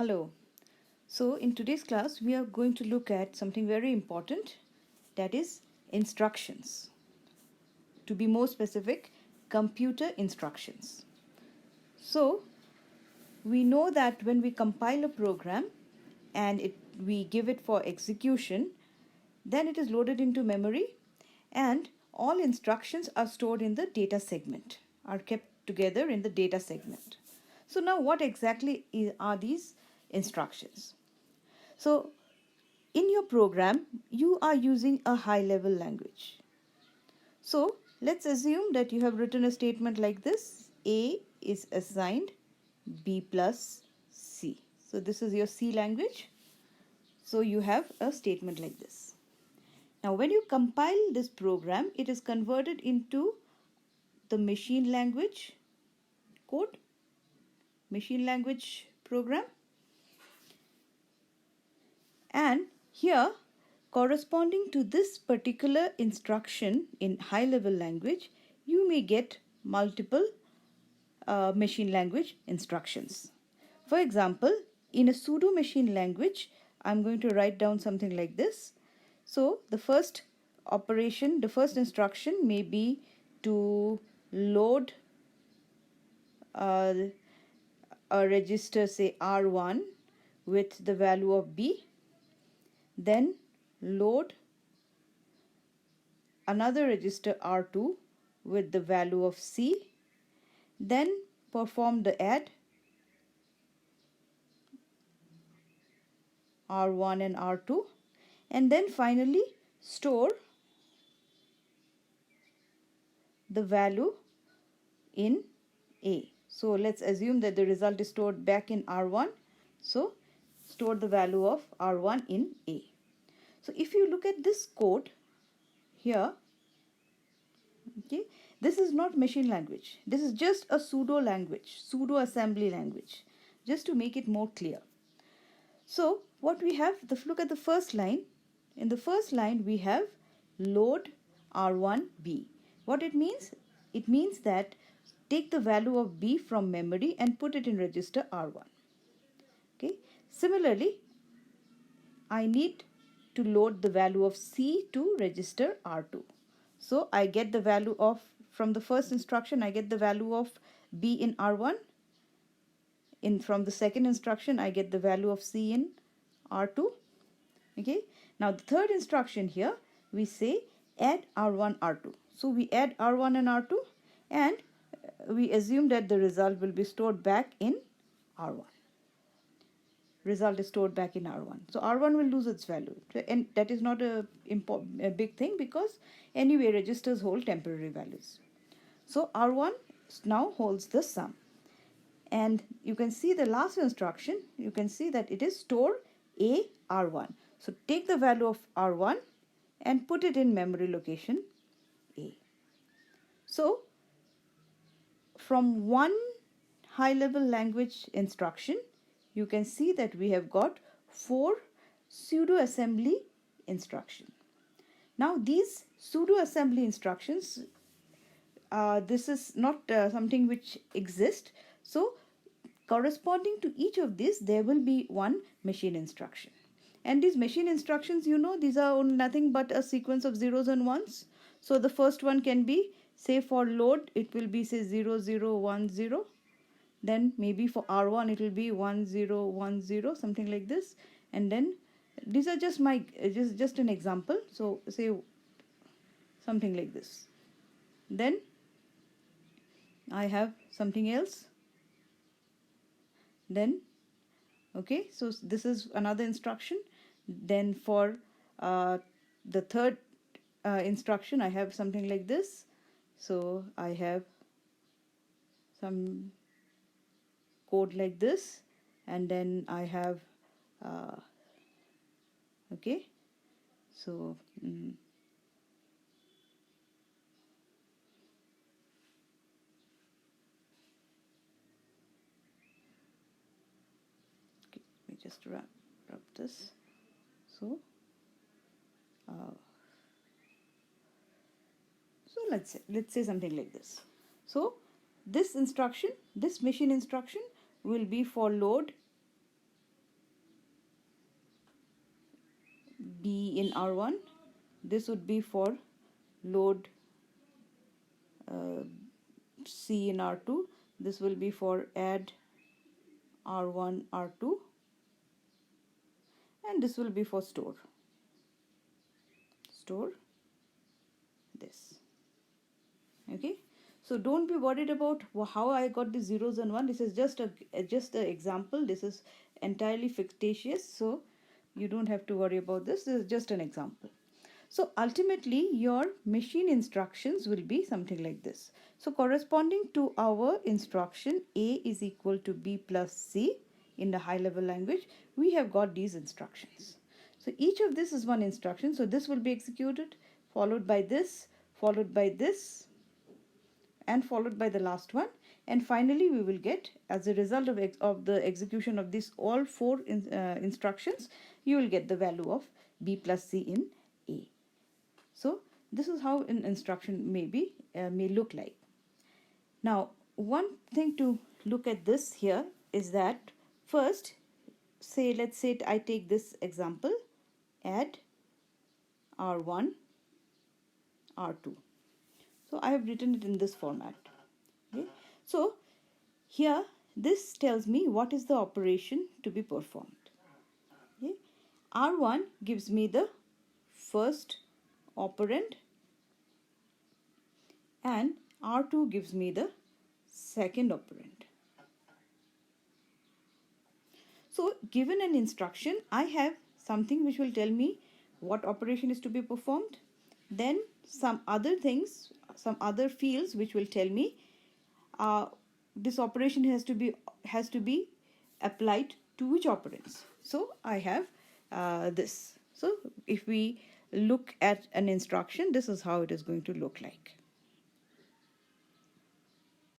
Hello. So in today's class we are going to look at something very important, that is instructions. To be more specific, computer instructions. So we know that when we compile a program and we give it for execution, then it is loaded into memory and all instructions are stored in the data segment, are kept together in the data segment. So now what exactly are these instructions? So in your program, you are using a high-level language. So let's assume that you have written a statement like this: A is assigned B plus C. So this is your C language. So you have a statement like this. Now when you compile this program, it is converted into the machine language code, machine language program. And here, corresponding to this particular instruction in high level language, you may get multiple machine language instructions. For example, in a pseudo machine language, I'm going to write down something like this. So the first operation, the first instruction may be to load uh, a register, say R1, with the value of B, then load another register R2 with the value of C, then perform the add R1 and R2, and then finally store the value in A. So let's assume that the result is stored back in R1. So store the value of R1 in A. So if you look at this code here, okay, this is not machine language. This is just a pseudo language, pseudo assembly language, just to make it more clear. So what we have, look at the first line. In the first line we have load R1B. What it means? It means that take the value of B from memory and put it in register R1. Okay. Similarly, I need to load the value of C to register R2. So I get the value of, from the first instruction, I get the value of B in R1. From the second instruction, I get the value of C in R2. Okay. Now the third instruction here, we say add R1, R2. So we add R1 and R2, and we assume that the result will be stored back in R1. Result is stored back in R1. So R1 will lose its value, and that is not a big thing because anyway registers hold temporary values. So R1 now holds the sum. And you can see the last instruction, you can see that it is store A R1. So take the value of R1 and put it in memory location A. So from one high level language instruction, you can see that we have got 4 pseudo assembly instructions. Now these pseudo assembly instructions, this is not something which exists. So corresponding to each of these, there will be one machine instruction. And these machine instructions, you know, these are nothing but a sequence of zeros and ones. So the first one can be, say for load, it will be say 0010. Then maybe for R1 it will be 1010, something like this. And then these are just just an example. So say something like this. Then I have something else. Then okay, so this is another instruction. Then for the third instruction, I have something like this. So I have some code like this, and then I have okay, so okay, let me just wrap this. So so let's say something like this. So this instruction, this machine instruction will be for load B in R1. This would be for load C in R2. This will be for add R1, R2, and this will be for store this. Okay, so don't be worried about how I got the zeros and one. This is just an example. This is entirely fictitious, so you don't have to worry about this. This is just an example. So ultimately your machine instructions will be something like this. So corresponding to our instruction A is equal to B plus C in the high level language, we have got these instructions. So each of this is one instruction. So this will be executed, followed by this, and followed by the last one. And finally we will get, as a result of the execution of this all four instructions, you will get the value of B plus C in A. So this is how an instruction may look like. Now one thing to look at this here is that first, let's say I take this example, add R1, R2. So I have written it in this format. Okay. So here this tells me what is the operation to be performed. Okay. R1 gives me the first operand and R2 gives me the second operand. So given an instruction, I have something which will tell me what operation is to be performed, then some other things, some other fields which will tell me this operation has to be applied to which operands. So I have this. So if we look at an instruction, this is how it is going to look like.